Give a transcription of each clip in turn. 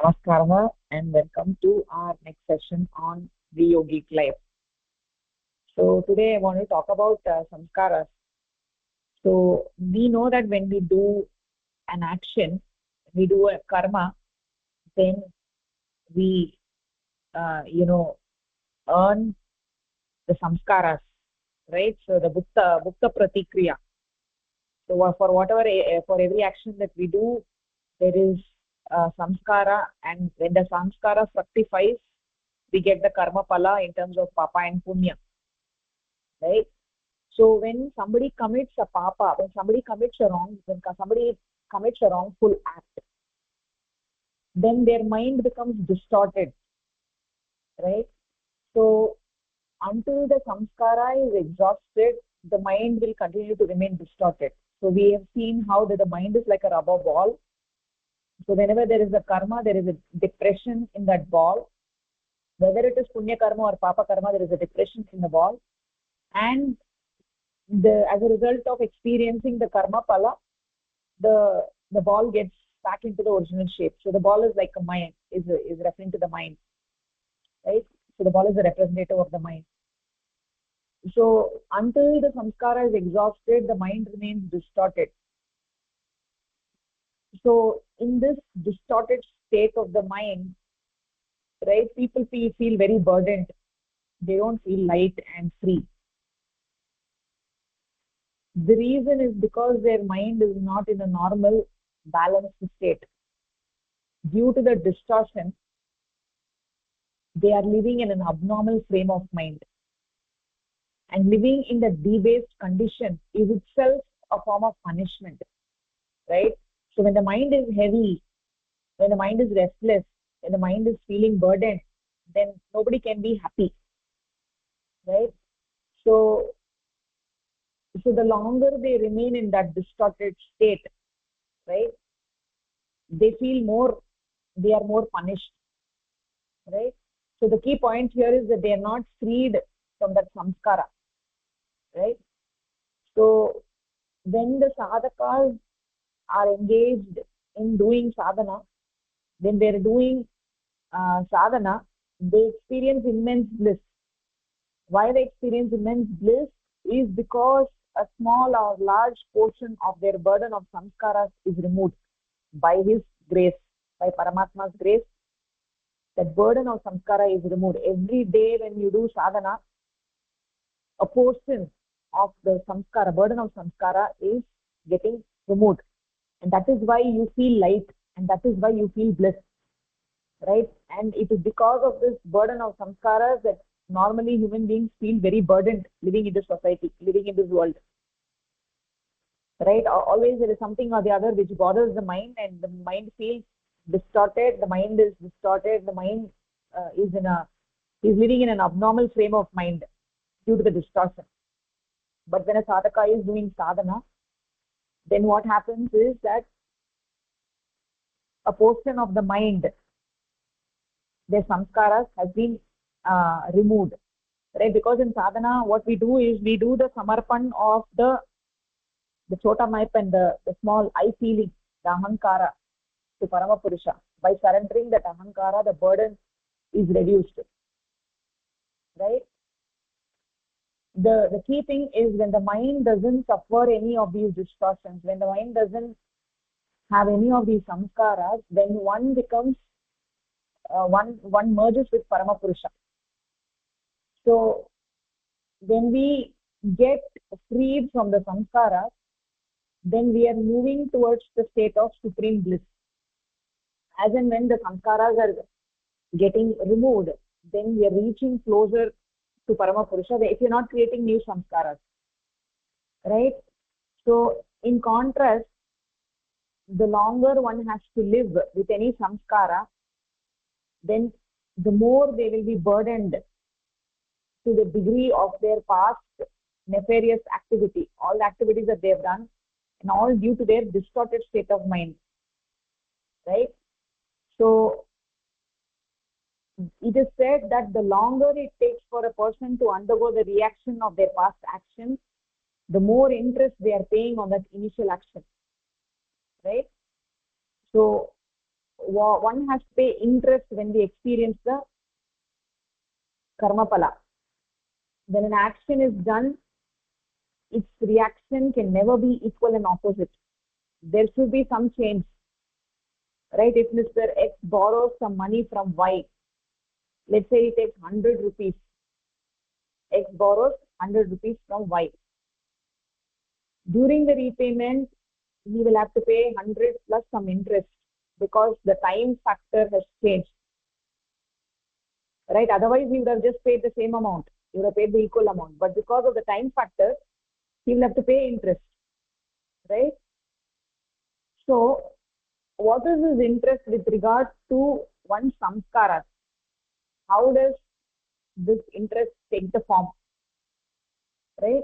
Namaskara and welcome to our next session on the yogic life. So today I want to talk about samskaras. So we know that when we do an action, we do a karma, then we, earn the samskaras, right? So the bhukta pratikriya. So for for every action that we do, there is samskara, and when the samskara fructifies, we get the karma pala in terms of papa and punya, right? So when somebody commits a papa, when somebody commits a wrongful act, then their mind becomes distorted, right? So until the samskara is exhausted, the mind will continue to remain distorted. So we have seen how the mind is like a rubber ball. So whenever there is a karma, there is a depression in that ball. Whether it is punya karma or papa karma, there is a depression in the ball. And as a result of experiencing the karma pala, the ball gets back into the original shape. So the ball is like a mind, is referring to the mind, right? So the ball is a representative of the mind. So until the samskara is exhausted, the mind remains distorted. So in this distorted state of the mind, right, people feel very burdened. They don't feel light and free. The reason is because their mind is not in a normal, balanced state. Due to the distortion, they are living in an abnormal frame of mind. And living in the debased condition is itself a form of punishment, right? So when the mind is heavy, when the mind is restless, when the mind is feeling burdened, then nobody can be happy, right? So the longer they remain in that distorted state, right, they are more punished, right? So the key point here is that they are not freed from that samskara, right? So when the sadhakas are engaged in doing sadhana, when they are doing sadhana, they experience immense bliss. Why they experience immense bliss is because a small or large portion of their burden of samskaras is removed by his grace, by Paramatma's grace. That burden of samskara is removed. Every day when you do sadhana, a portion of the samskara, burden of samskara is getting removed. And that is why you feel light, and that is why you feel bliss, right? And it is because of this burden of samskaras that normally human beings feel very burdened living in this society, living in this world, right? Always there is something or the other which bothers the mind, and the mind feels distorted. The mind is distorted. The mind is living in an abnormal frame of mind due to the distortion. But when a sadhaka is doing sadhana, then what happens is that a portion of the mind, their samskaras, has been removed, right? Because in sadhana, what we do is we do the samarpan of the chota map and the small I feeling, the ahankara, to Parama Purusha. By surrendering that ahankara, the burden is reduced, right? The key thing is when the mind doesn't suffer any of these distortions, when the mind doesn't have any of these samskaras, then one becomes one merges with Parama Purusha. So when we get freed from the samskaras, then we are moving towards the state of supreme bliss. As and when the samskaras are getting removed, then we are reaching closer to Parama Purusha if you're not creating new samskaras, right? So in contrast, the longer one has to live with any samskara, then the more they will be burdened to the degree of their past nefarious activity, all the activities that they have done, and all due to their distorted state of mind, right? So it is said that the longer it takes for a person to undergo the reaction of their past actions, the more interest they are paying on that initial action, right? So one has to pay interest when we experience the karma pala. When an action is done, its reaction can never be equal and opposite. There should be some change, right? If Mr. X borrows some money from Y, let's say he takes 100 rupees. X borrows 100 rupees from Y. During the repayment, he will have to pay 100 plus some interest because the time factor has changed, right? Otherwise, he would have just paid the same amount. He would have paid the equal amount. But because of the time factor, he will have to pay interest, right? So, what is his interest with regard to one samskara? How does this interest take the form, right?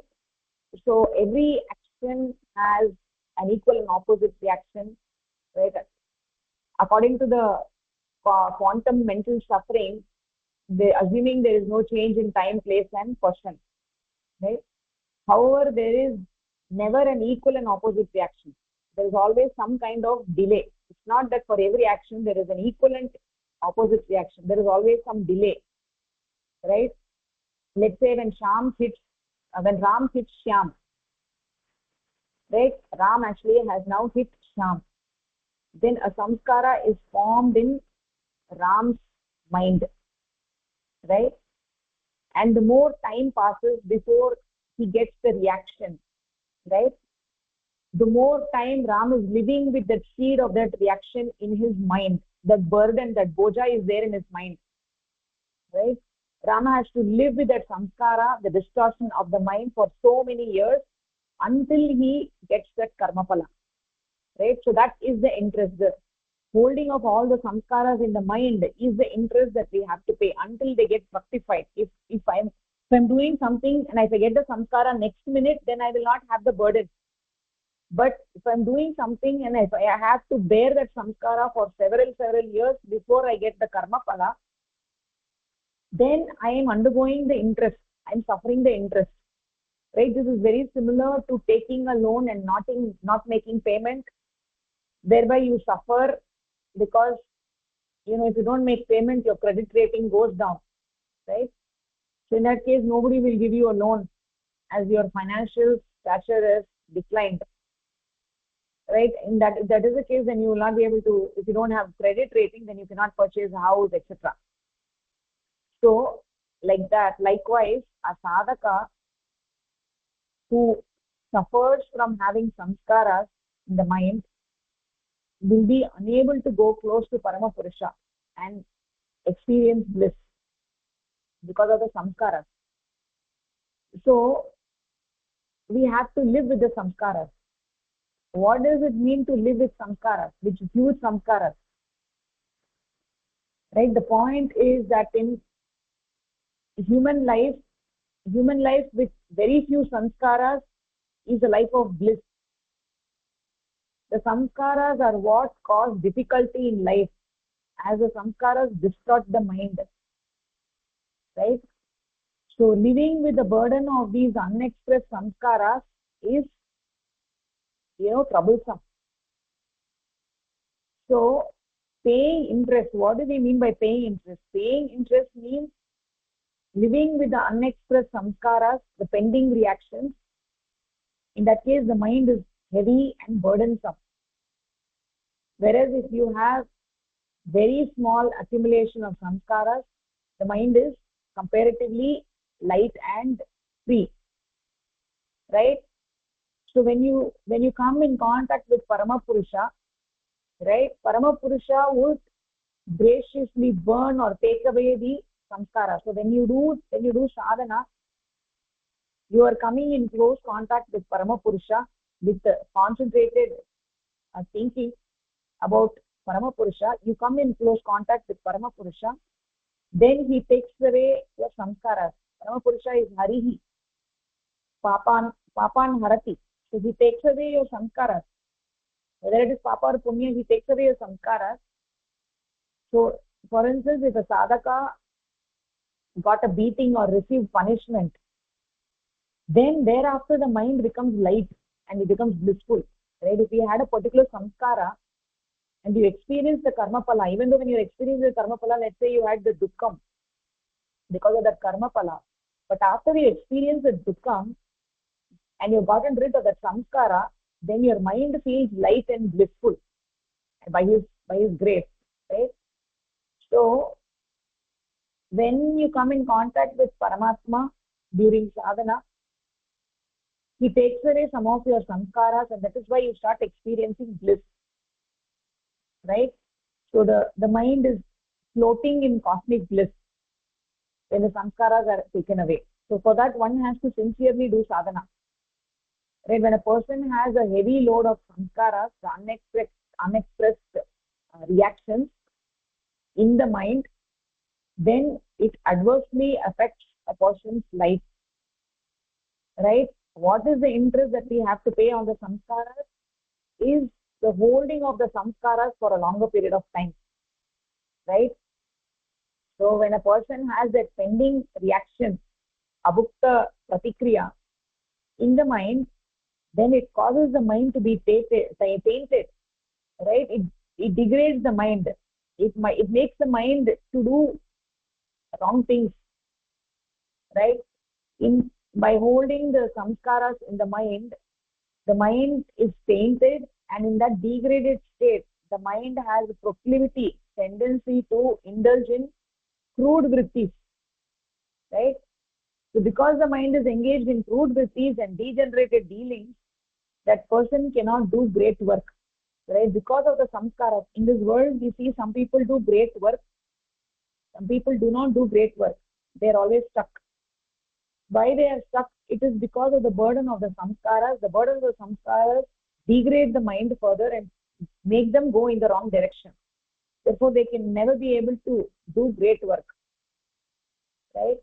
So, every action has an equal and opposite reaction, right? According to the quantum mental suffering, assuming there is no change in time, place, and person, right? However, there is never an equal and opposite reaction. There is always some kind of delay. It's not that for every action there is an equivalent opposite reaction. There is always some delay, right? Let's say when Ram hits Shyam, right? Ram actually has now hit Shyam. Then a samskara is formed in Ram's mind, right? And the more time passes before he gets the reaction, right? The more time Ram is living with that seed of that reaction in his mind, that burden, that boja is there in his mind, right? Rama has to live with that samskara, the distortion of the mind for so many years until he gets that karma pala, right? So that is the interest. The holding of all the samskaras in the mind is the interest that we have to pay until they get fructified. If I'm doing something and if I get the samskara next minute, then I will not have the burden. But if I'm doing something and if I have to bear that samskara for several years before I get the karma pala, then I am undergoing the interest. I'm suffering the interest, right? This is very similar to taking a loan and not making payment, whereby you suffer because, if you don't make payment, your credit rating goes down, right? So in that case, nobody will give you a loan as your financial stature is declined, right? In that, if that is the case, then you will not be able to, if you don't have credit rating, then you cannot purchase a house, etc. So, like that, likewise, a sadhaka who suffers from having samskaras in the mind will be unable to go close to Parama Purusha and experience bliss because of the samskaras. So, we have to live with the samskaras. What does it mean to live with samskaras, which huge samskaras? Right? The point is that in human life with very few samskaras is a life of bliss. The samskaras are what cause difficulty in life, as the samskaras distort the mind, right? So living with the burden of these unexpressed samskaras is, troublesome. So paying interest, what do we mean by paying interest? Paying interest means living with the unexpressed samskaras, the pending reactions. In that case, the mind is heavy and burdensome. Whereas if you have very small accumulation of samskaras, the mind is comparatively light and free, right? So when you come in contact with Paramapurusha, right, Paramapurusha would graciously burn or take away the samskara. So when you do sadhana, you are coming in close contact with Paramapurusha with concentrated thinking about Paramapurusha. You come in close contact with Paramapurusha, then he takes away your samskaras. Paramapurusha is Harihi, Papan Harati. So he takes away your samskaras. Whether it is Papa or Punya, he takes away your samskaras. So, for instance, if a sadhaka got a beating or received punishment, then thereafter the mind becomes light and it becomes blissful. Right? If he had a particular samskara and you experience the karma pala, even though when you experience the karma pala, let's say you had the dukkham because of that karma pala, but after you experience the dukkham and you've gotten rid of the samskara, then your mind feels light and blissful by his grace, right? So when you come in contact with Paramatma during sadhana, he takes away some of your samskaras, and that is why you start experiencing bliss, right? So the mind is floating in cosmic bliss when the samskaras are taken away. So for that, one has to sincerely do sadhana. Right? When a person has a heavy load of samskaras, the unexpressed reactions in the mind, then it adversely affects a person's life. Right? What is the interest that we have to pay on the samskaras? Is the holding of the samskaras for a longer period of time. Right? So when a person has that pending reaction, abhukta pratikriya, in the mind, then it causes the mind to be tainted, right? It degrades the mind. It makes the mind to do wrong things, right? By holding the samskaras in the mind is tainted, and in that degraded state, the mind has a proclivity, tendency to indulge in crude vrittis, right? So because the mind is engaged in crude vrittis and degenerated dealings, that person cannot do great work, right? Because of the samskaras. In this world, we see some people do great work, some people do not do great work. They are always stuck. Why they are stuck? It is because of the burden of the samskaras. The burden of the samskaras degrade the mind further and make them go in the wrong direction. Therefore, they can never be able to do great work, right?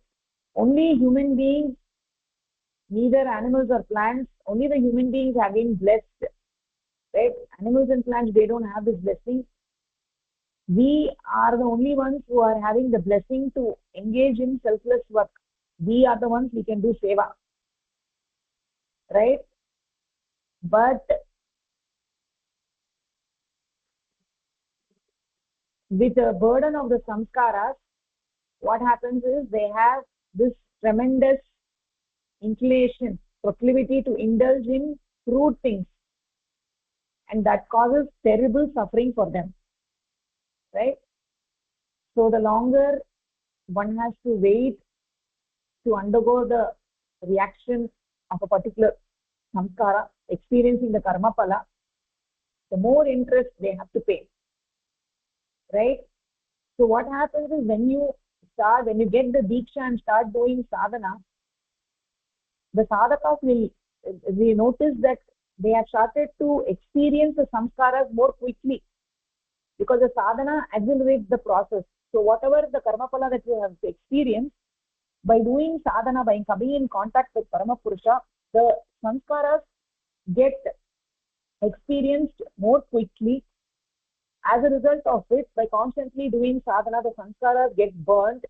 Only human beings, neither animals or plants, only the human beings have been blessed, right? Animals and plants, they don't have this blessing. We are the only ones who are having the blessing to engage in selfless work. We are the ones we can do seva, right? But with the burden of the samskaras, what happens is they have this tremendous inclination, proclivity to indulge in crude things, and that causes terrible suffering for them, right? So the longer one has to wait to undergo the reaction of a particular samskara, experiencing the karma pala, the more interest they have to pay, right? So what happens is when you get the diksha and start doing sadhana, the sadhakas we notice that they have started to experience the samskaras more quickly, because the sadhana accelerates the process. So whatever the karma pala that you have experienced, by doing sadhana, by coming in contact with Paramapurusha, the samskaras get experienced more quickly. As a result of it, by constantly doing sadhana, the samskaras get burnt,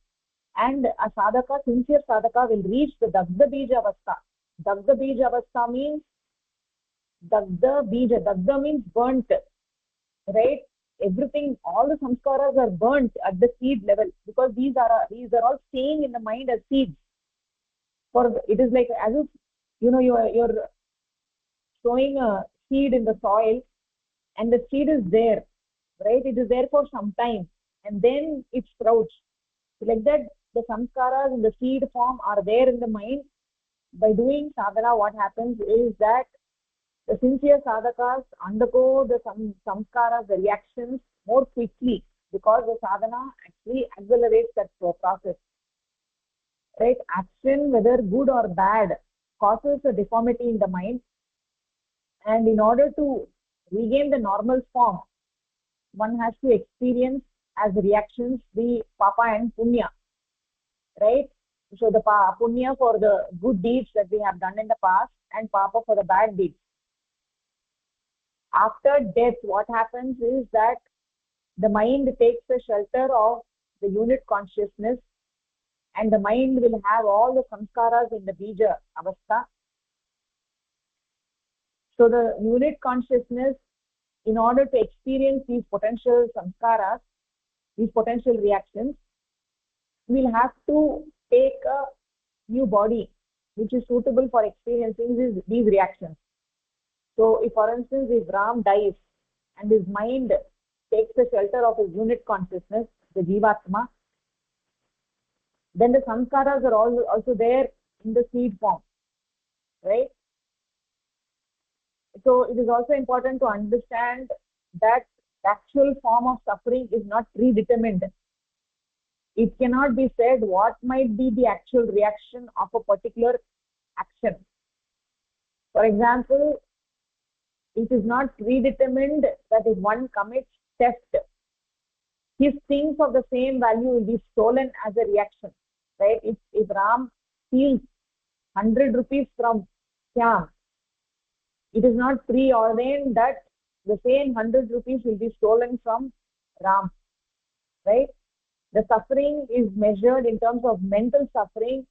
and a sadhaka, sincere sadhaka, will reach the Dagda Bija Avastha. Dagda Bija Avastha means Dagda means burnt, right? Everything, all the samskaras are burnt at the seed level, because these are all staying in the mind as seeds. It is like as if you're sowing a seed in the soil, and the seed is there, right? It is there for some time, and then it sprouts. So like that, the samskaras in the seed form are there in the mind. By doing sadhana, what happens is that the sincere sadhakas undergo the samskaras, the reactions, more quickly, because the sadhana actually accelerates that process, right? Action, whether good or bad, causes a deformity in the mind, and in order to regain the normal form, one has to experience as reactions the papa and punya, right? So the punya for the good deeds that we have done in the past, and papa for the bad deeds. After death, what happens is that the mind takes the shelter of the unit consciousness, and the mind will have all the samskaras in the bija avastha. So the unit consciousness in order to experience these potential samskaras, these potential reactions, we'll have to take a new body which is suitable for experiencing these reactions. So if, for instance, if Ram dies and his mind takes the shelter of his unit consciousness, the Jivatma, then the samskaras are also there in the seed form, right? So it is also important to understand that the actual form of suffering is not predetermined. It cannot be said what might be the actual reaction of a particular action. For example, it is not predetermined that if one commits theft, his things of the same value will be stolen as a reaction, right? If Ram steals 100 rupees from Shyam, it is not preordained that the same 100 rupees will be stolen from Ram, right? The suffering is measured in terms of mental suffering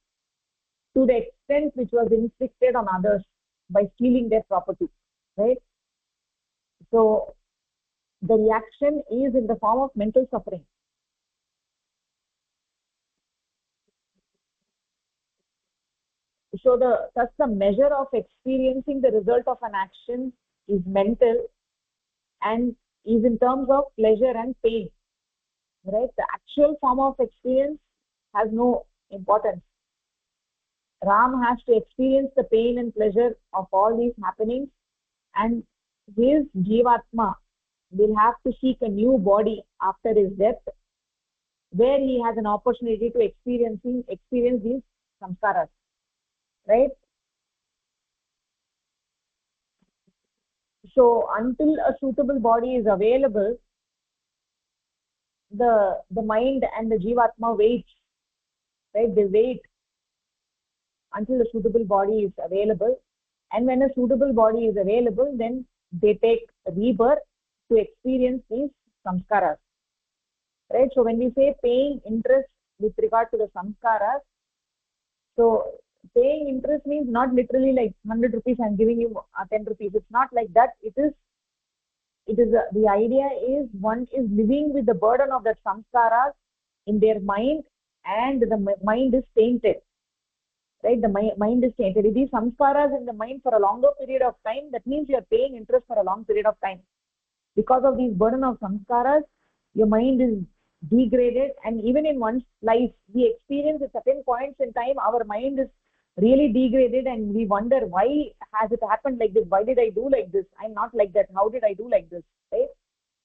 to the extent which was inflicted on others by stealing their property, right? So the reaction is in the form of mental suffering. So thus the measure of experiencing the result of an action is mental and is in terms of pleasure and pain, right? The actual form of experience has no importance. Ram has to experience the pain and pleasure of all these happenings, and his Jivatma will have to seek a new body after his death, where he has an opportunity to experience these samskaras, right? So until a suitable body is available, the mind and the Jivatma waits, right? They wait until a suitable body is available, and when a suitable body is available, then they take rebirth to experience these samskaras, right? So when we say paying interest with regard to the samskaras, so paying interest means not literally like 100 rupees I'm giving you 10 rupees. It's not like that. The idea is one is living with the burden of that samskaras in their mind, and the mind is tainted, right? The mind is tainted. If these samskaras in the mind for a longer period of time, that means you are paying interest for a long period of time. Because of these burden of samskaras, your mind is degraded, and even in one's life, we experience at certain points in time, our mind is really degraded, and we wonder, why has it happened like this? Why did I do like this? I'm not like that. How did I do like this? Right?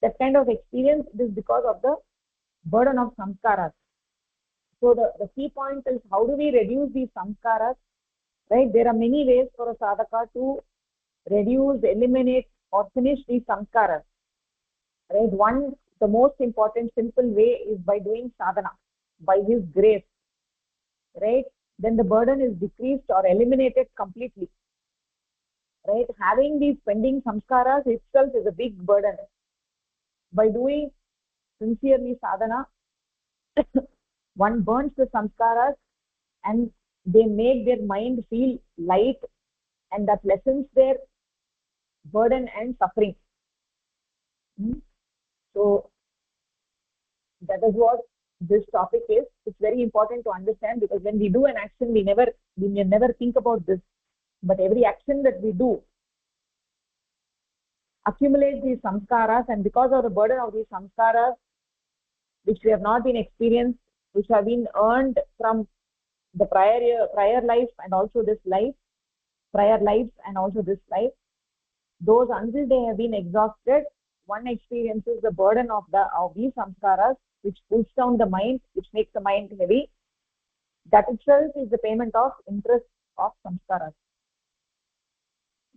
That kind of experience is because of the burden of samskaras. So the key point is, how do we reduce these samskaras? Right? There are many ways for a sadhaka to reduce, eliminate, or finish these samskaras. Right? The most important simple way is by doing sadhana, by his grace, right? Then the burden is decreased or eliminated completely, right? Having these pending samskaras itself is a big burden. By doing sincerely sadhana, one burns the samskaras and they make their mind feel light, and that lessens their burden and suffering. So that is what this topic is. It's very important to understand, because when we do an action, we may never think about this, but every action that we do accumulates these samskaras, and because of the burden of these samskaras, which we have not been experienced, which have been earned from the prior life and also this life, prior lives and also this life, those, until they have been exhausted, one experiences the burden of these samskaras, which pulls down the mind, which makes the mind heavy. That itself is the payment of interest of samskaras.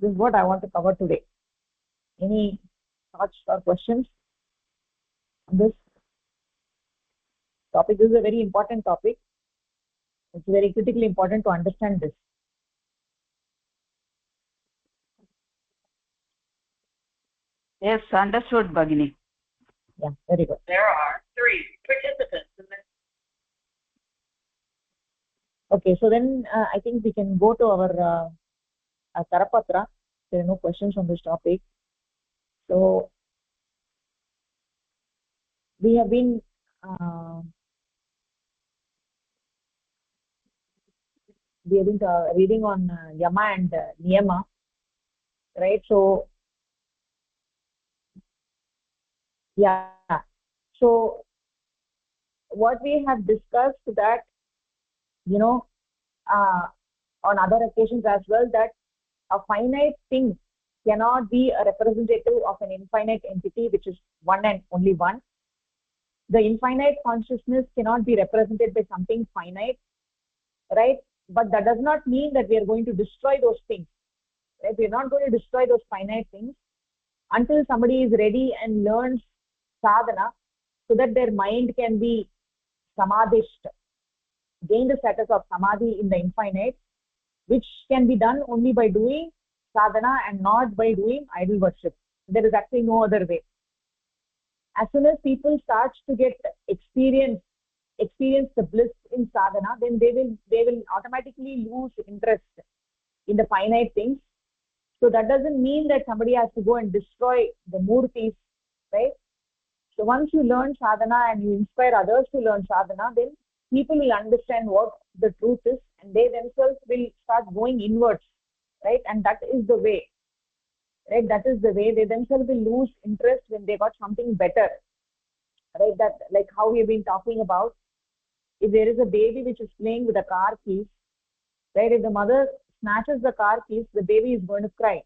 This is what I want to cover today. Any thoughts or questions on this topic? This is a very important topic. It's very critically important to understand this. Yes, understood, Bhagini. Yeah, very good. There are 3 participants in this. Okay, so then I think we can go to our Karapatra. There are no questions on this topic. So we have been uh, reading on Yama and Niyama, right? So yeah, so what we have discussed that, you know, uh, on other occasions as well, that a finite thing cannot be a representative of an infinite entity, which is one and only one. The infinite consciousness cannot be represented by something finite, right? But that does not mean that we are going to destroy those things, right? We're not going to destroy those finite things until somebody is ready and learns sadhana, so that their mind can be samadhished, gain the status of samadhi in the infinite, which can be done only by doing sadhana and not by doing idol worship. There is actually no other way. As soon as people start to get experience the bliss in sadhana, then they will automatically lose interest in the finite things. So that doesn't mean that somebody has to go and destroy the murtis, right? So once you learn sadhana and you inspire others to learn sadhana, then people will understand what the truth is, and they themselves will start going inwards, right? And that is the way, right? That is the way. They themselves will lose interest when they got something better, right? That, like how we've been talking about, if there is a baby which is playing with the car keys, right? If the mother snatches the car keys, the baby is going to cry,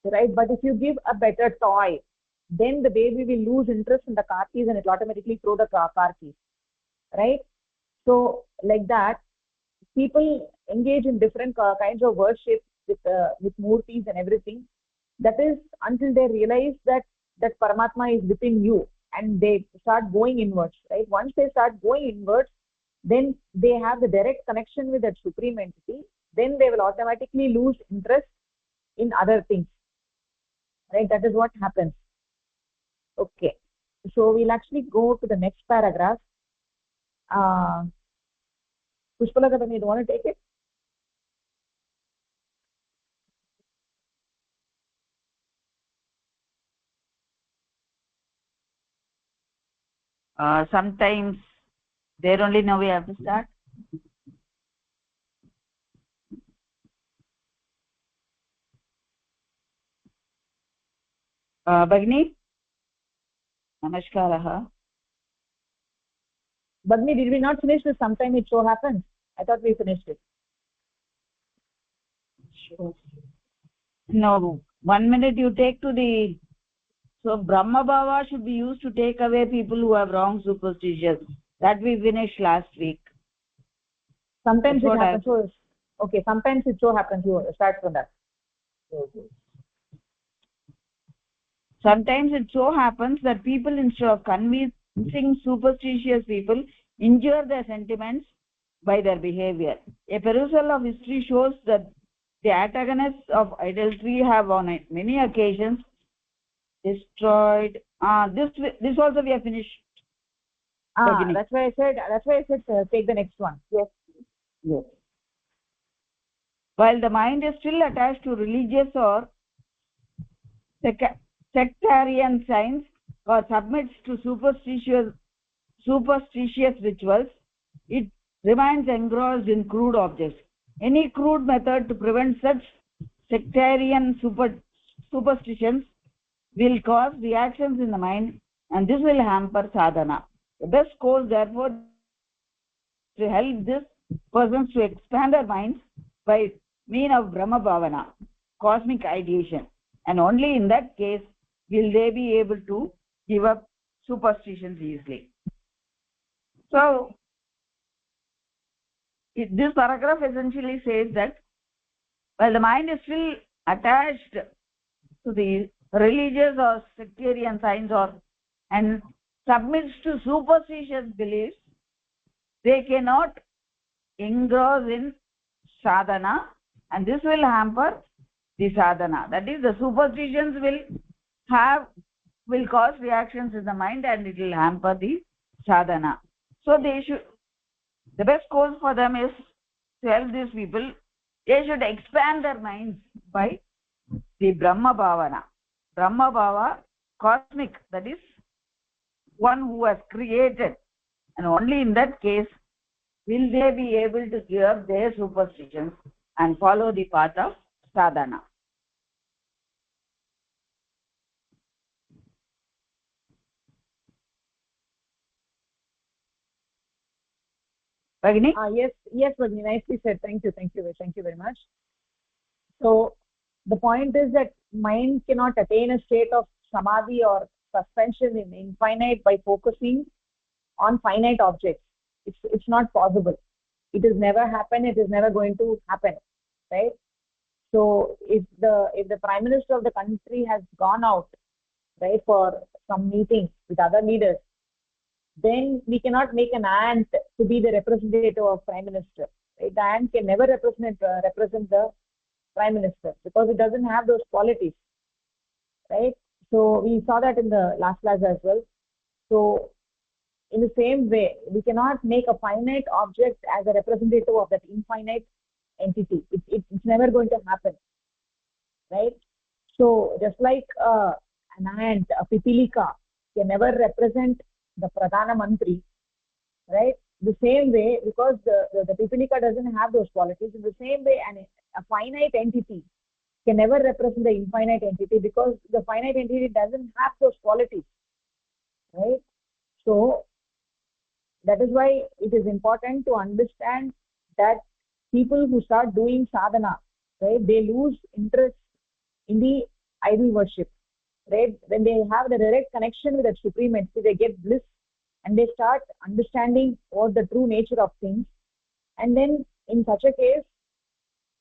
right? But if you give a better toy, then the baby will lose interest in the car keys and it will automatically throw the car keys, right? So like that, people engage in different kinds of worship with murtis and everything. That is until they realize that Paramatma is within you, and they start going inwards, right? Once they start going inwards, then they have the direct connection with that supreme entity. Then they will automatically lose interest in other things, right? That is what happens. Okay, so we'll actually go to the next paragraph. Pushpalaka, you want to take it? Sometimes there only now we have to start. Bhagini, Namaskaraha. Bagni, did we not finish this? Sometime it so happens. I thought we finished it. Sure. No, 1 minute you take to the... So Brahma Bhava should be used to take away people who have wrong superstitions. That we finished last week. Sometimes it happens. So, okay, sometimes it so happens. You start from that. Sometimes it so happens that people, instead of convincing superstitious people, injure their sentiments by their behavior. A perusal of history shows that the antagonists of idolatry have on many occasions destroyed. This also we have finished. That's why I said take the next one. Yes. Yes. While the mind is still attached to religious or sectarian signs or submits to superstitious rituals, it remains engrossed in crude objects. Any crude method to prevent such sectarian superstitions will cause reactions in the mind, and this will hamper sadhana. The best course, therefore, to help this persons to expand their minds by means of Brahma Bhavana, cosmic ideation, and only in that case will they be able to give up superstitions easily. So this paragraph essentially says that while the mind is still attached to the religious or sectarian signs and submits to superstitious beliefs, they cannot engross in sadhana, and this will hamper the sadhana. That is, the superstitions will cause reactions in the mind, and it will hamper the sadhana. So the best course for them is to help these people. They should expand their minds by the Brahma Bhavana. Brahma Bhava, cosmic, that is one who has created, and only in that case will they be able to give up their superstitions and follow the path of sadhana. Bhagini? Yes, Bhagini, nicely said. Thank you very much. So the point is that mind cannot attain a state of samadhi or suspension in infinite by focusing on finite objects. It's not possible. It has never happened. It is never going to happen, right? So if the prime minister of the country has gone out, right, for some meeting with other leaders, then we cannot make an ant to be the representative of prime minister, right? The ant can never represent the prime minister because it doesn't have those qualities, right? So we saw that in the last class as well. So in the same way, we cannot make a finite object as a representative of that infinite entity. It's never going to happen, right? So just like an ant, a pipilika can never represent the pradhana mantri, right? The same way, because the pipilika doesn't have those qualities, in the same way a finite entity can never represent the infinite entity because the finite entity doesn't have those qualities, right? So that is why it is important to understand that people who start doing sadhana, right, they lose interest in the idol worship, right? When they have the direct connection with the supreme entity, they get bliss and they start understanding what the true nature of things. And then in such a case,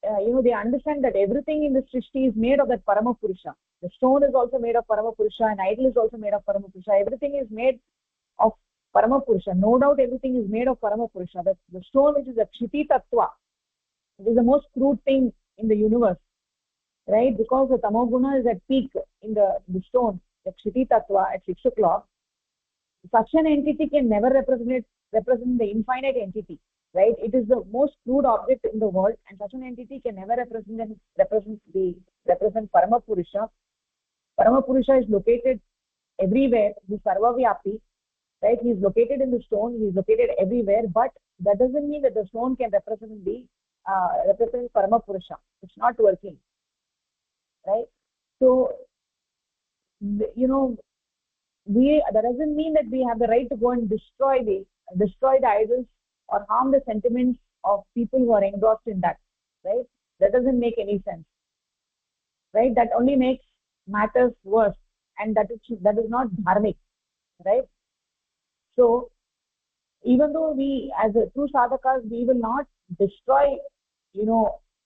they understand that everything in this Srishti is made of that Parama Purusha. The stone is also made of Parama Purusha, and idol is also made of Parama Purusha. Everything is made of Parama Purusha. No doubt everything is made of Parama Purusha. The stone, which is a Kshiti Tattva, it is the most crude thing in the universe, right? Because the Tamoguna is at peak in the stone, the Kshiti Tattva at 6 o'clock. Such an entity can never represent the infinite entity, right? It is the most crude object in the world, and such an entity can never represent Parama Purusha. Parama Purusha is located everywhere. He is Sarvavyapi, right? He is located in the stone. He is located everywhere, but that doesn't mean that the stone can represent Parama Purusha. It's not working, right? So that doesn't mean that we have the right to go and destroy the idols or harm the sentiments of people who are engrossed in that, right? That doesn't make any sense, right? That only makes matters worse, and that is not dharmic, right? So even though we, as a true sadhakas, we will not destroy,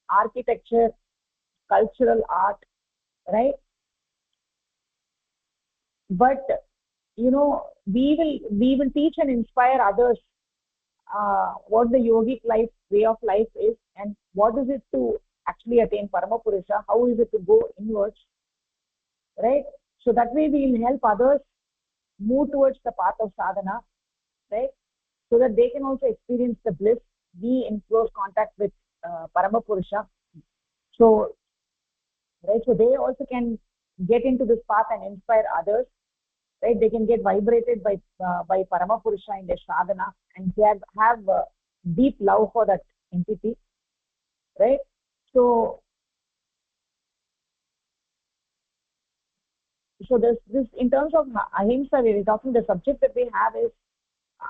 architecture, cultural art, right? But we will teach and inspire others what the yogic way of life is, and what is it to actually attain Parama Purusha, how is it to go inwards, right? So that way we will help others move towards the path of sadhana, right? So that they can also experience the bliss, be in close contact with Parama Purusha. So, right, so they also can get into this path and inspire others, right? They can get vibrated by Parama Purusha in their sadhana, and they have deep love for that entity, right? So this in terms of ahimsa, we are talking, the subject that we have is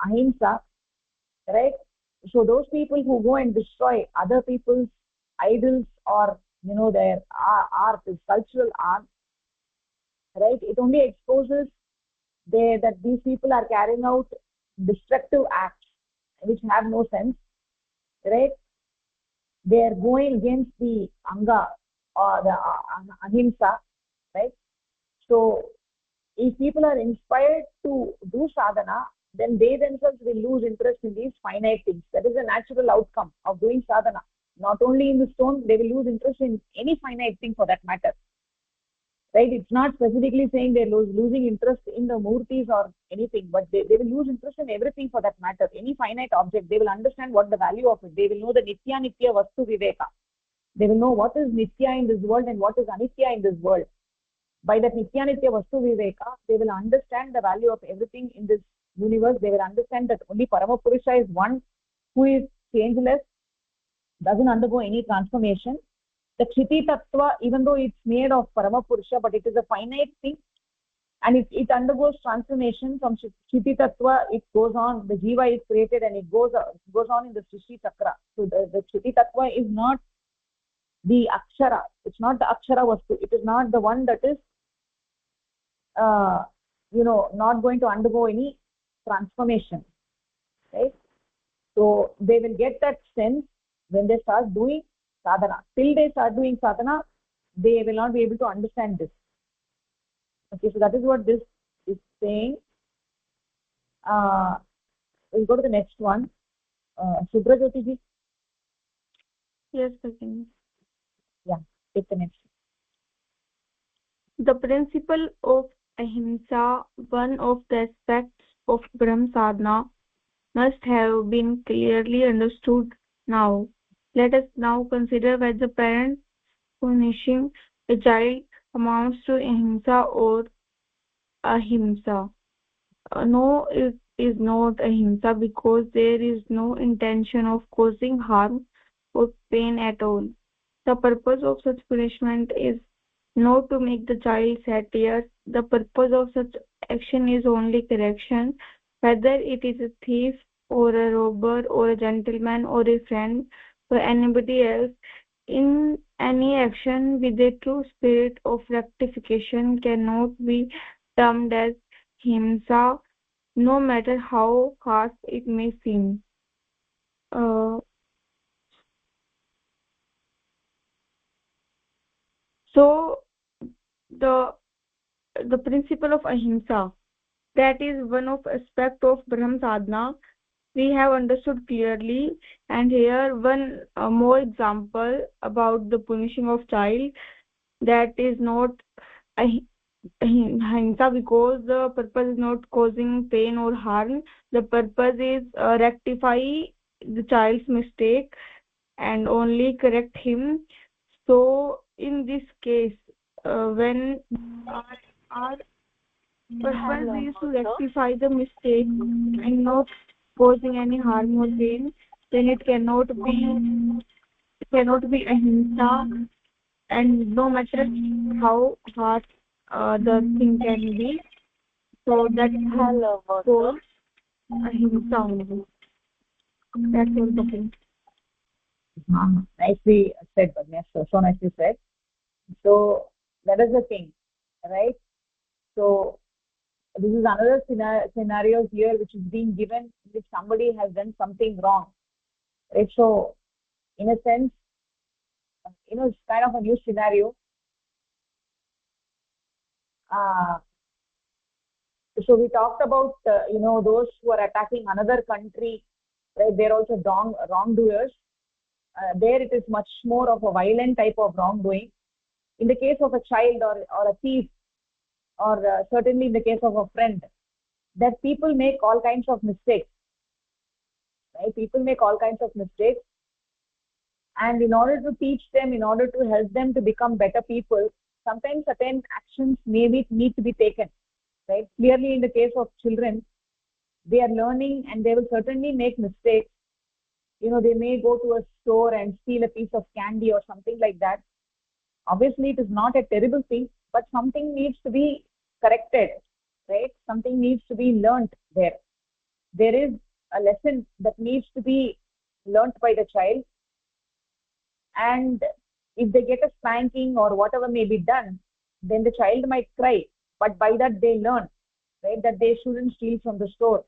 ahimsa, right? So those people who go and destroy other people's idols or their art, cultural art, right? It only exposes that these people are carrying out destructive acts which have no sense, right? They are going against the anga or the ahimsa, right? So if people are inspired to do sadhana, then they themselves will lose interest in these finite things. That is a natural outcome of doing sadhana. Not only in the stone, they will lose interest in any finite thing for that matter, right? It's not specifically saying they're losing interest in the murtis or anything, but they will lose interest in everything for that matter. Any finite object, they will understand what the value of it. They will know the nitya vastu viveka. They will know what is nitya in this world and what is anitya in this world, by that Nityanitya Vastu Viveka, they will understand the value of everything in this universe. They will understand that only Paramapurusha is one who is changeless, doesn't undergo any transformation. The Kshiti Tattva, even though it's made of Paramapurusha, but it is a finite thing, and it undergoes transformation from Kshiti Tattva. It goes on, the Jiva is created and it goes on in the Srishti Chakra. So the Kshiti Tattva is not the Akshara. It's not the Akshara Vastu. It is not the one that is not going to undergo any transformation, right? So they will get that sense when they start doing sadhana. Till they start doing sadhana, they will not be able to understand this. Okay, so that is what this is saying. We'll go to the next one. Subra Jyoti ji. Yes, Bhagini. Yeah, take the next. The principle of ahimsa, one of the aspects of Brahm sadhana, must have been clearly understood now. Let us now consider whether parent punishing a child amounts to ahimsa or ahimsa. No, it is not ahimsa because there is no intention of causing harm or pain at all. The purpose of such punishment is not to make the child satiate. The purpose of such action is only correction, whether it is a thief or a robber or a gentleman or a friend or anybody else. In any action with a true spirit of rectification cannot be termed as himsa, no matter how harsh it may seem. So the principle of ahimsa, that is one of aspect of Brahm sadhana, we have understood clearly. And here one more example about the punishing of child, that is not ahimsa because the purpose is not causing pain or harm. The purpose is rectify the child's mistake and only correct him. So in this case, when our purpose is to rectify the mistake and not causing any harm or pain, then it cannot be ahimsa, and no matter how hard the thing can be. So that cause ahimsa only. That's all the thing. Nicely said, Bhagini. So nicely said. So that is the thing, right? So this is another scenario here which is being given, if somebody has done something wrong, right? So in a sense, it's kind of a new scenario. So we talked about those who are attacking another country, right? They're also wrongdoers. There it is much more of a violent type of wrongdoing. In the case of a child or a thief, or certainly in the case of a friend, that people make all kinds of mistakes, right? People make all kinds of mistakes, and in order to teach them, in order to help them to become better people, sometimes certain actions need to be taken, right? Clearly in the case of children, they are learning and they will certainly make mistakes. They may go to a store and steal a piece of candy or something like that. Obviously it is not a terrible thing, but something needs to be corrected, right? Something needs to be learnt there. There is a lesson that needs to be learnt by the child, and if they get a spanking or whatever may be done, then the child might cry, but by that they learn, right, that they shouldn't steal from the store.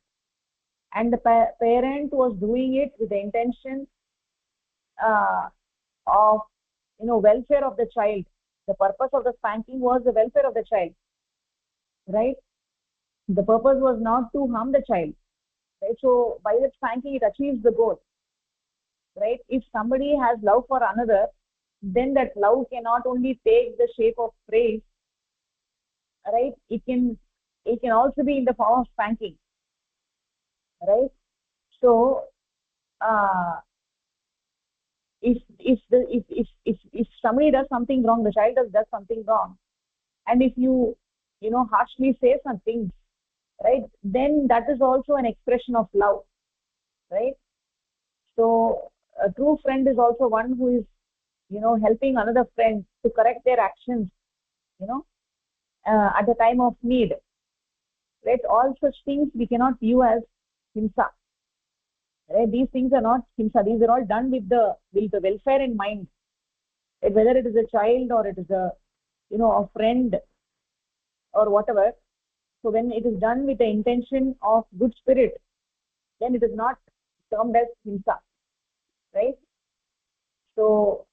And the parent was doing it with the intention of welfare of the child. The purpose of the spanking was the welfare of the child, right? The purpose was not to harm the child, right? So by that spanking it achieves the goal, right? If somebody has love for another, then that love can not only take the shape of praise, right? It can also be in the form of spanking, right? So if somebody does something wrong, the child does something wrong, and if you harshly say something, right, then that is also an expression of love, right? So a true friend is also one who is helping another friend to correct their actions, you know at the time of need, right? All such things we cannot view as himsa, right? These things are not himsa. These are all done with the welfare in mind, right? Whether it is a child or it is a friend or whatever. So when it is done with the intention of good spirit, then it is not termed as himsa, right? So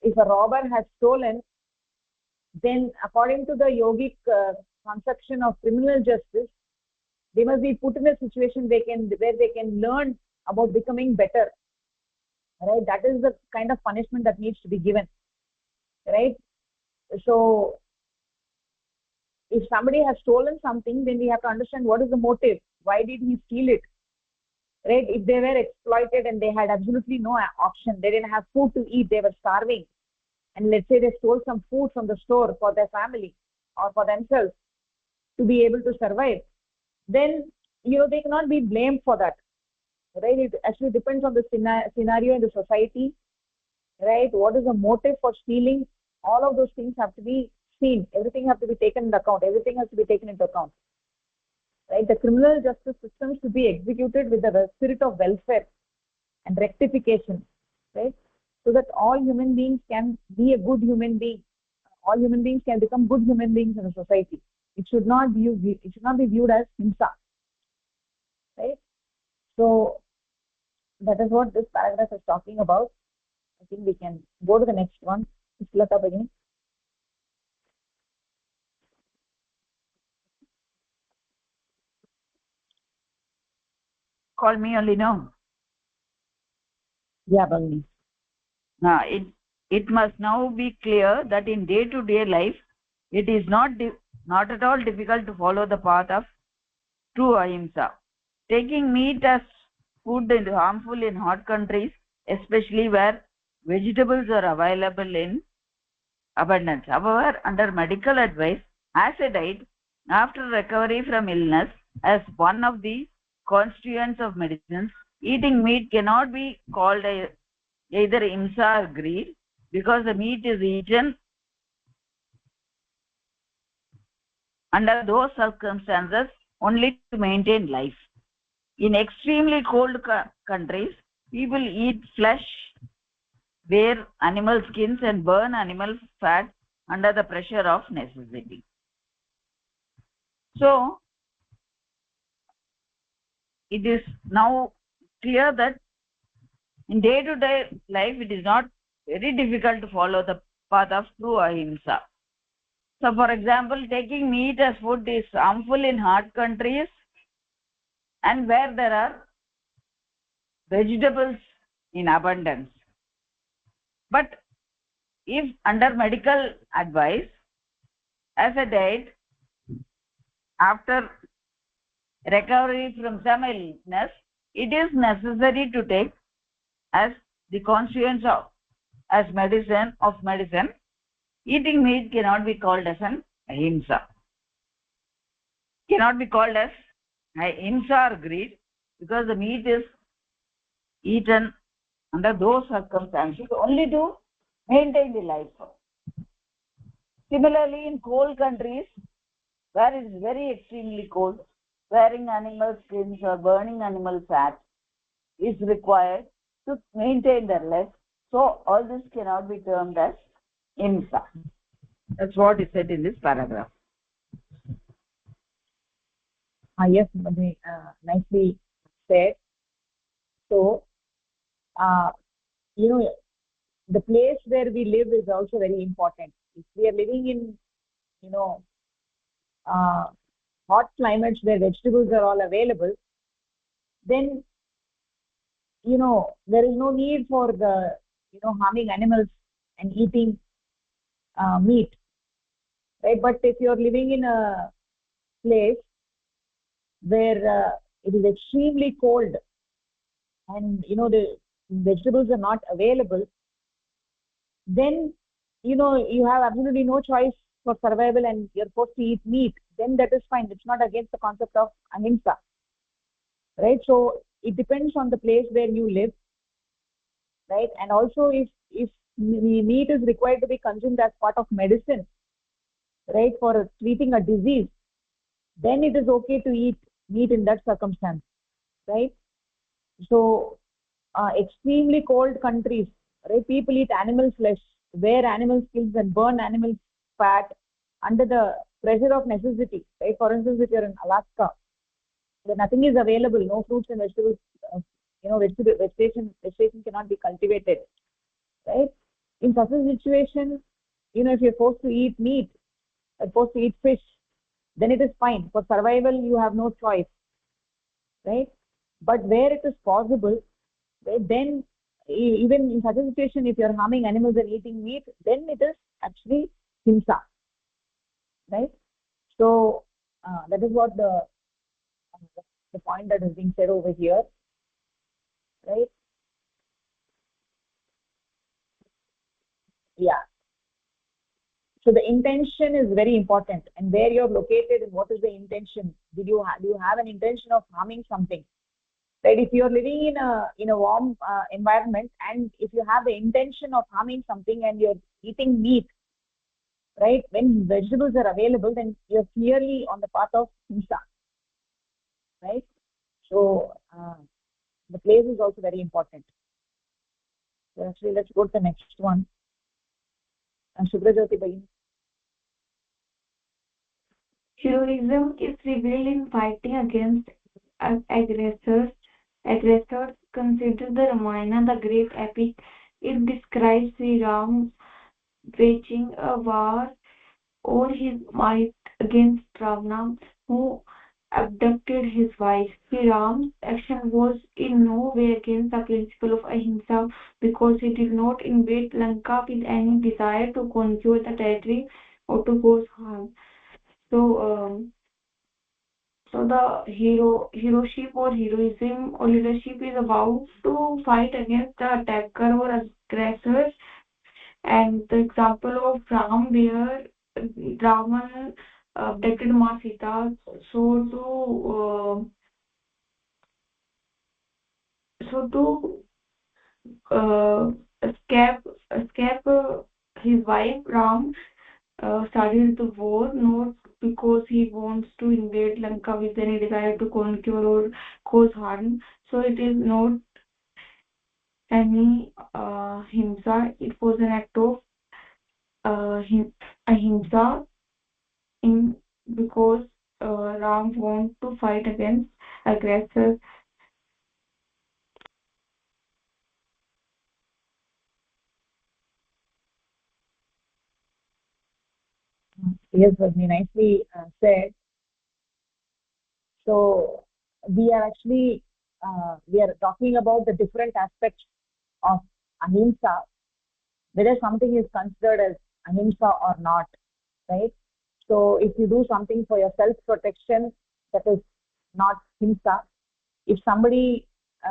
if a robber has stolen, then according to the yogic conception of criminal justice, they must be put in a situation where they can learn about becoming better, right? That is the kind of punishment that needs to be given, right? So if somebody has stolen something, then we have to understand what is the motive. Why did he steal it, right? If they were exploited and they had absolutely no option, they didn't have food to eat, they were starving, and let's say they stole some food from the store for their family or for themselves to be able to survive, then they cannot be blamed for that, right? It actually depends on the scenario in the society, right? What is the motive for stealing? All of those things have to be seen. Everything has to be taken into account. Everything has to be taken into account, right? The criminal justice system should be executed with the spirit of welfare and rectification, right? So that all human beings can be a good human being. All human beings can become good human beings in a society. It should not be viewed as himsa, right? So that is what this paragraph is talking about. I think we can go to the next one. Lata Bhagini. Call me only, no? Yeah, Bhagini. Now, it must now be clear that in day-to-day life, it is not at all difficult to follow the path of true ahimsa. Taking meat as food is harmful in hot countries, especially where vegetables are available in abundance. However, under medical advice, as a diet after recovery from illness, as one of the constituents of medicines, eating meat cannot be called either himsa or greed, because the meat is eaten under those circumstances only to maintain life. In extremely cold countries, people eat flesh, wear animal skins, and burn animal fat under the pressure of necessity. So, it is now clear that in day-to-day life, it is not very difficult to follow the path of true ahimsa. So, for example, taking meat as food is harmful in hot countries and where there are vegetables in abundance. But if under medical advice, as a diet, after recovery from some illness, it is necessary to take as the consequence of medicine. Eating meat cannot be called as an ahimsa. Cannot be called as ahimsa or greed, because the meat is eaten under those circumstances only to maintain the life. Similarly, in cold countries where it is very extremely cold, wearing animal skins or burning animal fat is required to maintain their life. So all this cannot be termed as himsa. That's what is said in this paragraph. Yes, Bhagini, nicely said. So, the place where we live is also very important. If we are living in, hot climates where vegetables are all available, then, there is no need for harming animals and eating meat, right? But if you're living in a place where it is extremely cold and, the vegetables are not available, then, you have absolutely no choice for survival and you're forced to eat meat, then that is fine. It's not against the concept of ahimsa, right? So it depends on the place where you live, right? And also if meat is required to be consumed as part of medicine, right, for treating a disease, then it is okay to eat meat in that circumstance, right? So extremely cold countries, right, people eat animal flesh, wear animal skins and burn animal fat under the pressure of necessity, right? For instance, if you're in Alaska where nothing is available, no fruits and vegetables, vegetation cannot be cultivated, right? In such a situation, if you're forced to eat meat, forced to eat fish, then it is fine. For survival you have no choice, right? But where it is possible, right, then even in such a situation, if you're harming animals and eating meat, then it is actually himsa, right? So that is what the point that is being said over here, right? Yeah. So the intention is very important, and where you're located and what is the intention. Do you have an intention of harming something, right? If you're living in a warm environment, and if you have the intention of harming something and you're eating meat, right, when vegetables are available, then you're clearly on the path of himsa, right? So the place is also very important. So actually, let's go to the next one. Shubrajyoti Bhai. Heroism is revealed in fighting against aggressors. Aggressors consider the Ramayana the great epic. It describes Sri Ram waging a war all his might against Ravana, who abducted his wife. Sri Ram's action was in no way against the principle of ahimsa because he did not invade Lanka with any desire to conquer the territory or to cause harm. So, so the heroship or heroism or leadership is about to fight against the attacker or aggressor. And the example of Ram, where Ravan abducted Ma Sita, so to escape his wife Ram started the war not because he wants to invade Lanka with any desire to conquer or cause harm. So it is not any himsa. It was an act of ahimsa in because Ram wants to fight against aggressors. Yes, Bhavni, nicely said. So we are talking about the different aspects of ahimsa, whether something is considered as ahimsa or not, right? So if you do something for your self protection, that is not himsa. If somebody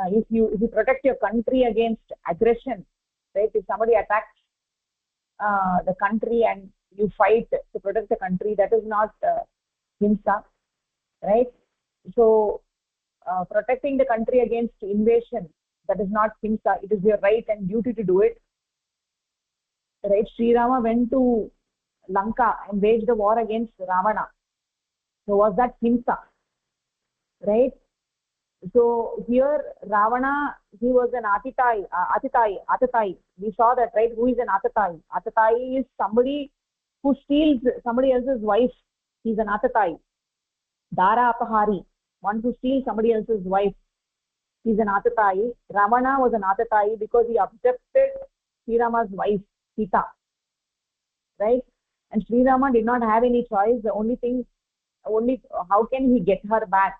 if you protect your country against aggression, right, if somebody attacks the country and you fight to protect the country, that is not himsa, right? So protecting the country against invasion, that is not himsa. It is your right and duty to do it, right? Sri Rama went to Lanka and waged a war against Ravana. So was that himsa, right? So here Ravana, he was an Atitai. We saw that, right? Who is an Atitai? Atitai is somebody who steals somebody else's wife. He's an Atitai. Dara Apahari, one who steals somebody else's wife. He's an Atitai. Ravana was an Atitai because he abducted Sri Rama's wife, Sita, right? And Sri Rama did not have any choice. The only thing, how can he get her back,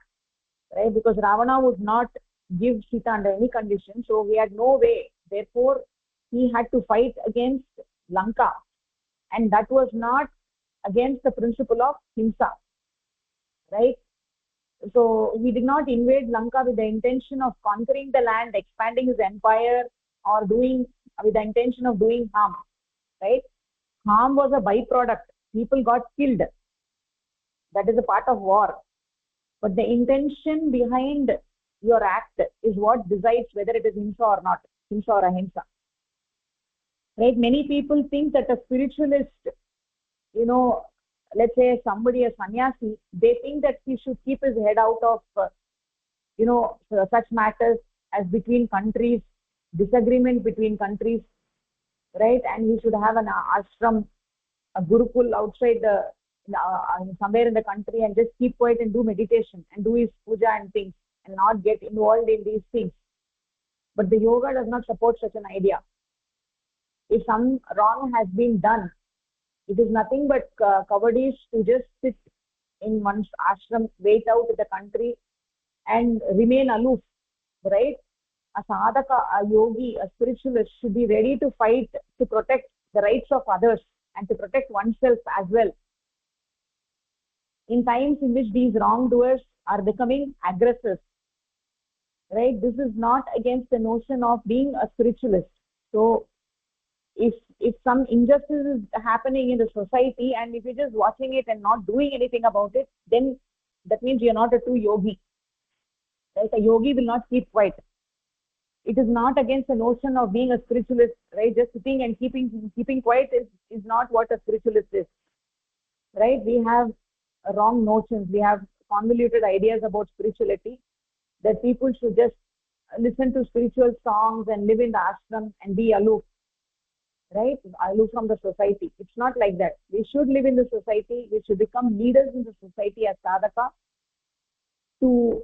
right? Because Ravana would not give Sita under any condition, so he had no way. Therefore, he had to fight against Lanka, and that was not against the principle of himsa, right? So he did not invade Lanka with the intention of conquering the land, expanding his empire, or doing with the intention of doing harm, right? Harm was a byproduct. people got killed. That is a part of war. But the intention behind your act is what decides whether it is himsa or not, himsa or ahimsa. Right? Many people think that a spiritualist, let's say somebody, a sannyasi, they think that he should keep his head out of, such matters as between countries, disagreement between countries, right? And he should have an ashram, a gurukul outside somewhere in the country, and just keep quiet and do meditation and do his puja and things and not get involved in these things. But the yoga does not support such an idea. If some wrong has been done, it is nothing but cowardice to just sit in one's ashram, wait out in the country and remain aloof, right? A sadhaka, a yogi, a spiritualist should be ready to fight to protect the rights of others and to protect oneself as well. In times in which these wrongdoers are becoming aggressive, right? This is not against the notion of being a spiritualist. So if some injustice is happening in the society, and if you're just watching it and not doing anything about it, then that means you're not a true yogi, right? A yogi will not keep quiet. It is not against the notion of being a spiritualist, right? Just sitting and keeping quiet is not what a spiritualist is, right? We have wrong notions, we have convoluted ideas about spirituality, that people should just listen to spiritual songs and live in the ashram and be aloof, right? Aloof from the society. It's not like that. We should live in the society. We should become leaders in the society as sadhaka to,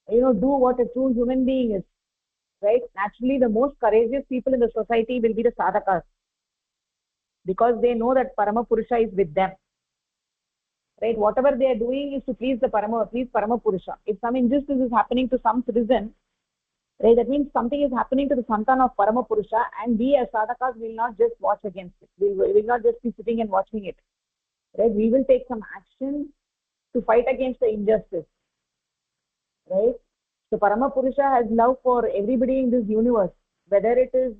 do what a true human being is, right? Naturally, the most courageous people in the society will be the sadhakas, because they know that Parama Purusha is with them, right? Whatever they are doing is to please Parama Purusha. If some injustice is happening to some citizen, right, that means something is happening to the santan of Parama Purusha, and we as sadhakas will not just watch against it. We will not just be sitting and watching it, right? We will take some action to fight against the injustice, right? So Parama Purusha has love for everybody in this universe, whether it is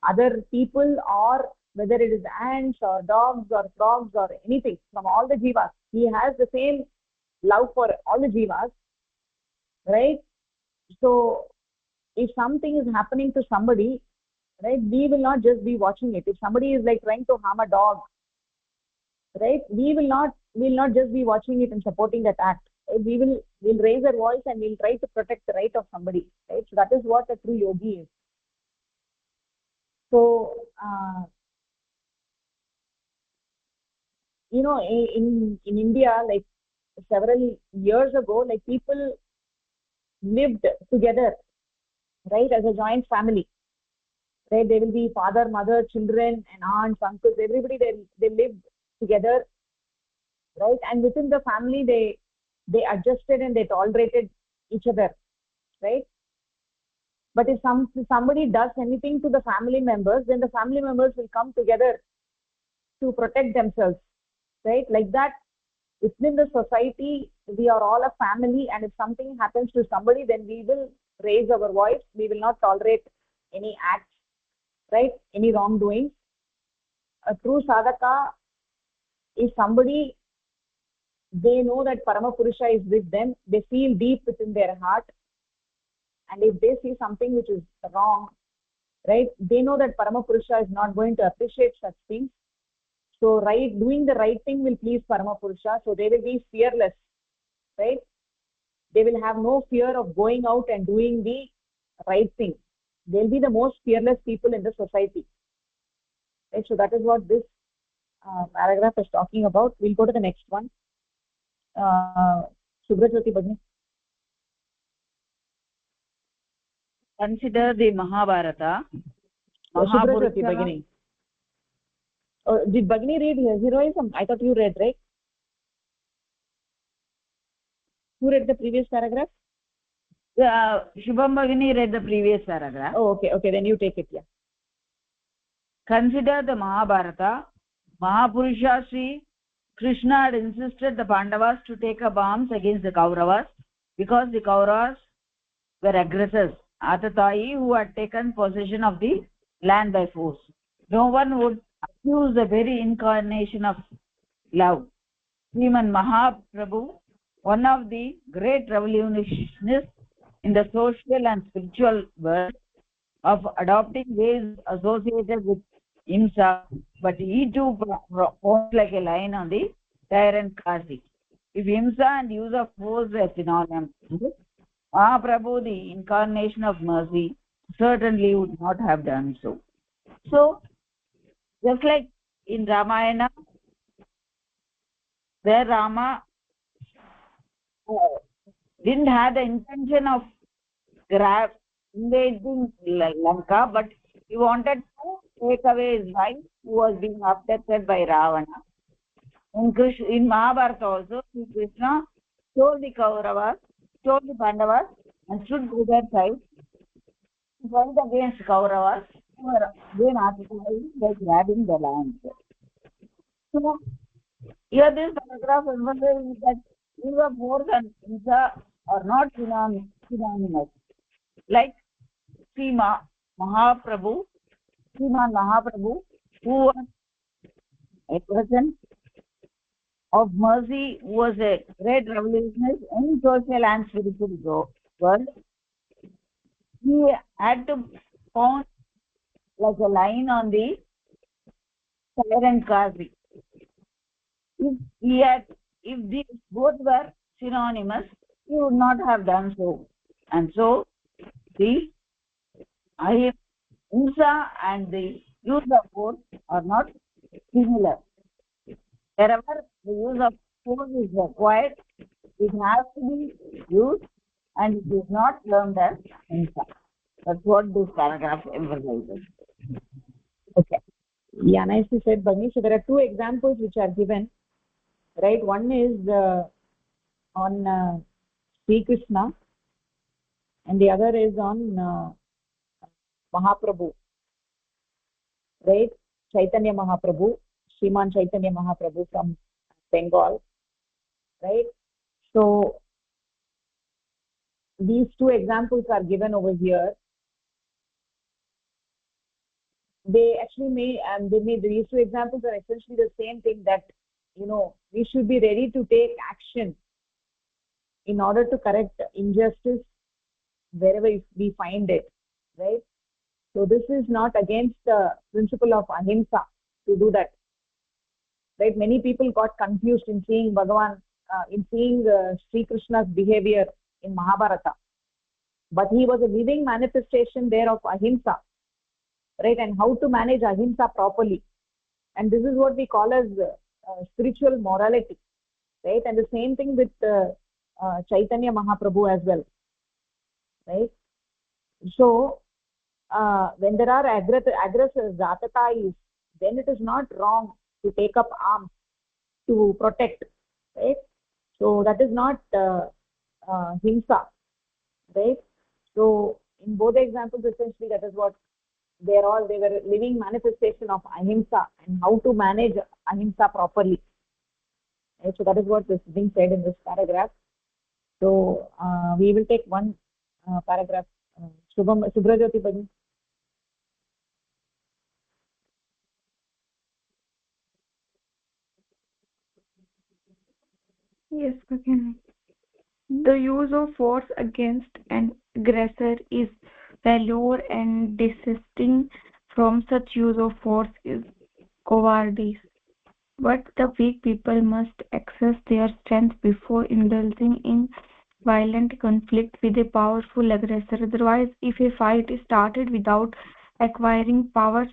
other people, or whether it is ants or dogs or frogs or anything, from all the jivas. He has the same love for all the jivas, right? So if something is happening to somebody, right, we will not just be watching it. If somebody is like trying to harm a dog, right, we'll not just be watching it and supporting that act. We'll raise our voice and we'll try to protect the right of somebody, right? So that is what a true yogi is. So in India, like several years ago, like people lived together, right, as a joint family, right? They will be father, mother, children, and aunts, uncles, everybody. They lived together, right? And within the family, they adjusted and they tolerated each other, right? But if somebody does anything to the family members, then the family members will come together to protect themselves, right? Like that, within the society, we are all a family, and if something happens to somebody, then we will raise our voice. We will not tolerate any acts, right? Any wrongdoing. A true sadhaka is somebody, they know that Parama Purusha is with them. They feel deep within their heart, and if they see something which is wrong, right, they know that Parama Purusha is not going to appreciate such things. So doing the right thing will please Parama Purusha. So they will be fearless, right? They will have no fear of going out and doing the right thing. They'll be the most fearless people in the society, right? So that is what this paragraph is talking about. We'll go to the next one. Subhrajyoti Bhagini. Consider the Mahabharata. Subhrajyoti Bhagini. Did Bhagini read heroism? I thought you read, right? Who read the previous paragraph? Shubham Bhagini read the previous paragraph. Oh, okay. Then you take it, yeah. Consider the Mahabharata. Mahapurusha Sri Krishna had insisted the Pandavas to take up arms against the Kauravas because the Kauravas were aggressors, Atatayi, who had taken possession of the land by force. No one would accuse the very incarnation of love. Sriman Mahaprabhu, one of the great revolutionists in the social and spiritual world, of adopting ways associated with himsa, but he too points like a line on the tyrant Kasi. If himsa and use of force were synonymous, Mahaprabhu, the incarnation of mercy, certainly would not have done so. So, just like in Ramayana, where Rama uh, didn't have the intention of invading Lanka, but he wanted to take away his wife who was being abducted by Ravana. In Mahabharata also, Sri Krishna told the Kauravas, told the Pandavas, and stood to their side to fight against Kauravas, who were again occupied by grabbing the land. So, here this paragraph emphasizes that use of force and hinsa are not synonymous. Like Mahaprabhu, Sriman Mahaprabhu, who was a person of mercy, who was a great revolutionist in social and spiritual world. He had to point like a line on the tyrant Kasi. If these both were synonymous, he would not have done so. And so the ahimsa and the use of force are not similar. Wherever the use of force is required, it has to be used, and it is not termed as ahimsa. That's what this paragraph emphasizes. Okay. Yeah, nicely said, Bhagini. So there are two examples which are given, right? One is on Sri Krishna, and the other is on Mahaprabhu, right? Chaitanya Mahaprabhu, Sriman Chaitanya Mahaprabhu from Bengal, right? So these two examples are given over here. They actually these two examples are essentially the same thing, that we should be ready to take action in order to correct injustice wherever we find it, right? So this is not against the principle of ahimsa to do that, right? Many people got confused in seeing Bhagavan, in seeing Sri Krishna's behavior in Mahabharata, but he was a living manifestation there of ahimsa, right? And how to manage ahimsa properly, and this is what we call as spiritual morality, right? And the same thing with Chaitanya Mahaprabhu as well, right? So when there are aggressors, atatais, then it is not wrong to take up arms to protect, right? So that is not himsa, right? So in both the examples, essentially that is what they were living manifestation of ahimsa and how to manage ahimsa properly, right? So that is what is being said in this paragraph. So we will take one paragraph. Subrajyoti Bhagini. Yes, Bhagini. The use of force against an aggressor is failure, and desisting from such use of force is cowardice. But the weak people must access their strength before indulging in violent conflict with a powerful aggressor. Otherwise, if a fight is started without acquiring power,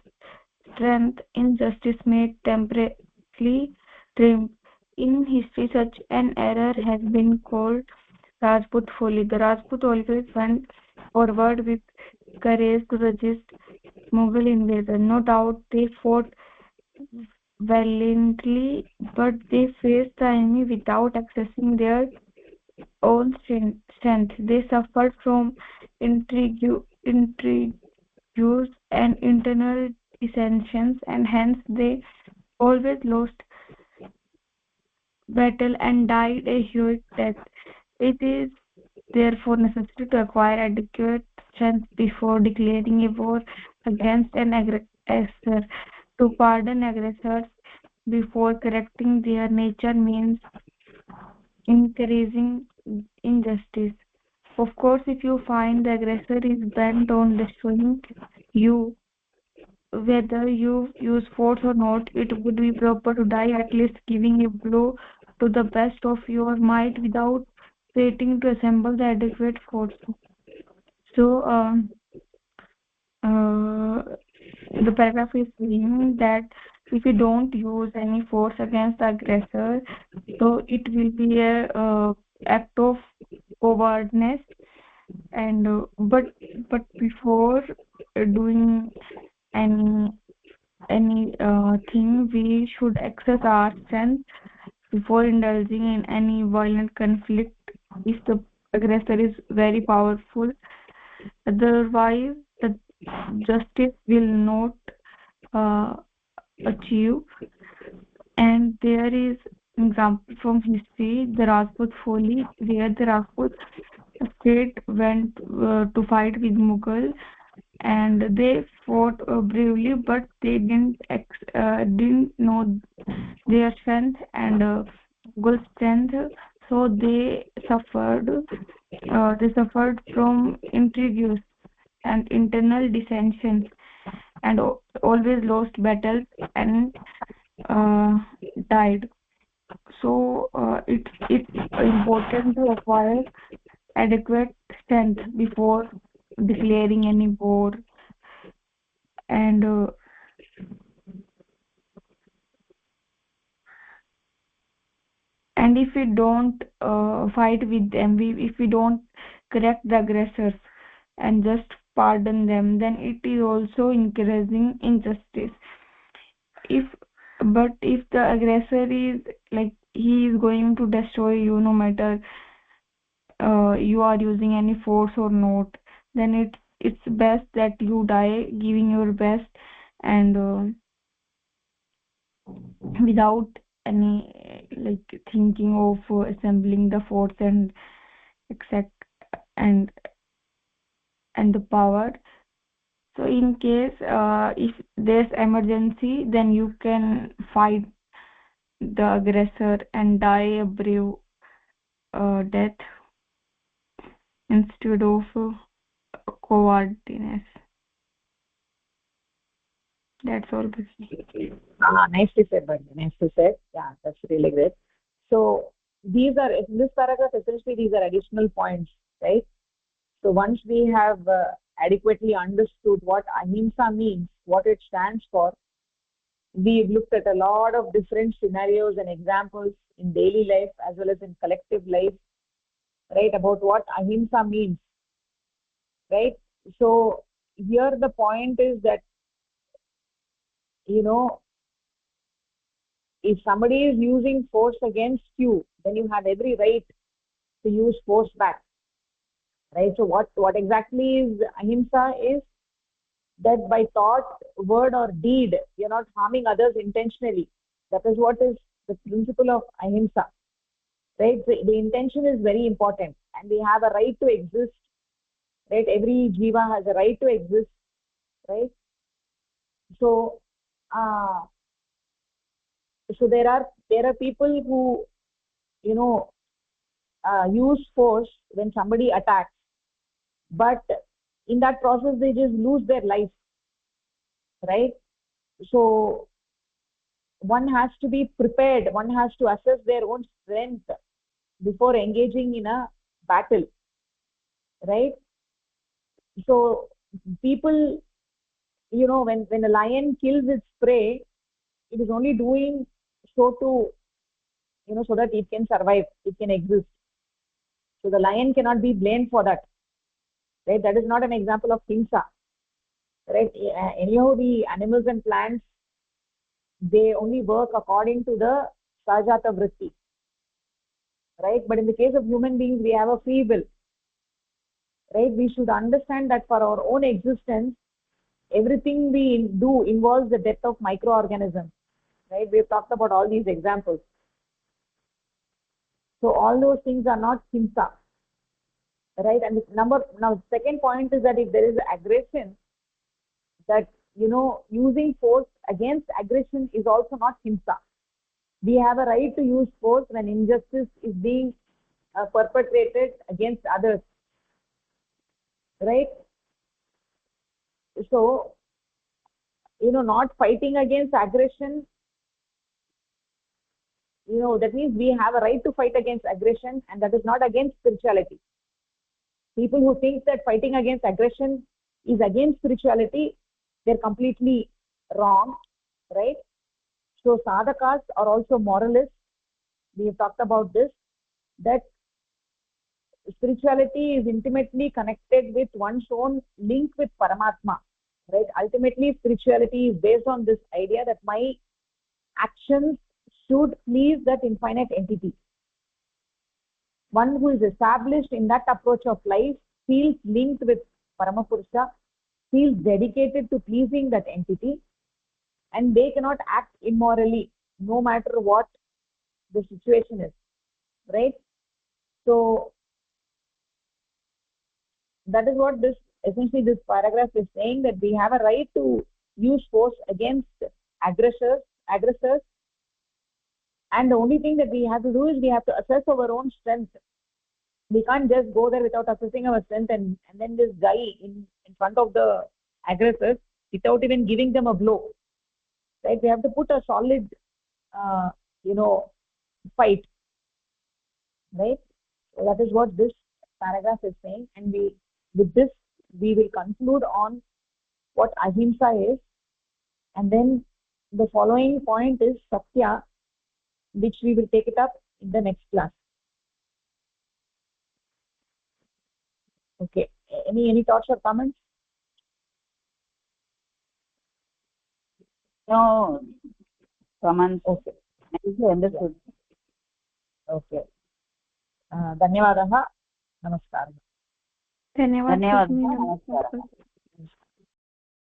strength, injustice may temporarily triumph. In history, such an error has been called Rajput folly. The Rajput always went forward with courage to resist Mughal invasion. No doubt they fought valiantly, but they faced the enemy without accessing their own strength. They suffered from intrigues and internal dissensions, and hence they always lost battle and died a heroic death. It is therefore necessary to acquire adequate strength before declaring a war against an aggressor. To pardon aggressors before correcting their nature means encouraging injustice. Of course, if you find the aggressor is bent on destroying you, whether you use force or not, it would be proper to die at least giving a blow to the best of your might without waiting to assemble the adequate force. So, uh, the paragraph is saying that if you don't use any force against the aggressor, so it will be a act of cowardness. And but before doing any thing, we should access our strength before indulging in any violent conflict if the aggressor is very powerful. Otherwise, the justice will not uh, achieve. And there is example from history, the Rajput folly, where the Rajput state went to fight with Mughal, and they fought bravely, but they didn't know their strength and Mughal strength, so they suffered from intrigues and internal dissensions, and always lost battles and uh, died. So it's important to acquire adequate strength before declaring any war. And and if we don't fight with them, if we don't correct the aggressors and just pardon them, then it is also encouraging injustice. If But if the aggressor is like he is going to destroy you no matter you are using any force or not, then it's best that you die giving your best, and without any like thinking of assembling the force and exact and the power. So in case if there's emergency, then you can fight the aggressor and die a brave death instead of cowardness. That's all. Nicely said, Bharti. Nicely said. Yeah, that's really great. So these are, in this paragraph, essentially these are additional points, right? So once we have adequately understood what ahimsa means, what it stands for, we've looked at a lot of different scenarios and examples in daily life as well as in collective life, right, about what ahimsa means, right? So here the point is that, you know, if somebody is using force against you, then you have every right to use force back, right? So what exactly is ahimsa is that by thought, word or deed, you're not harming others intentionally. That is what is the principle of ahimsa, right? So the intention is very important, and we have a right to exist, right? Every jiva has a right to exist, right? So uh, so there are people who, you know, use force when somebody attacks, but in that process they just lose their life, right? So one has to be prepared, one has to assess their own strength before engaging in a battle, right? So people, you know, when a lion kills its prey, it is only doing so to, you know, so that it can survive, it can exist. So the lion cannot be blamed for that, right? That is not an example of himsa, right? Anyhow, the animals and plants, they only work according to the sajata vritti, right? But in the case of human beings, we have a free will, right? We should understand that for our own existence, everything we do involves the death of microorganisms, right? We've talked about all these examples. So all those things are not himsa, right? And now second point is that if there is aggression, that, you know, using force against aggression is also not himsa. We have a right to use force when injustice is being perpetrated against others, right? So, not fighting against aggression, that means we have a right to fight against aggression, and that is not against spirituality. People who think that fighting against aggression is against spirituality, they're completely wrong, right? So sadhakas are also moralists. We have talked about this, that spirituality is intimately connected with one's own link with Paramatma, right? Ultimately, spirituality is based on this idea that my actions should please that infinite entity. One who is established in that approach of life feels linked with Paramapurusha, feels dedicated to pleasing that entity, and they cannot act immorally no matter what the situation is, right? So that is what this essentially this paragraph is saying, that we have a right to use force against aggressors, and the only thing that we have to do is we have to assess our own strength. We can't just go there without assessing our strength and then this guy in front of the aggressors without even giving them a blow, right? We have to put a solid fight, right? So that is what this paragraph is saying, and with this we will conclude on what ahimsa is, and then the following point is satya, which we will take it up in the next class. Okay, any thoughts or comments? No comments. Okay, Understood. okay. धन्यवादः, नमस्कारः. धन्यवाद धन्यवादः, भगिनी, नमस्कारः. नमस्कारः.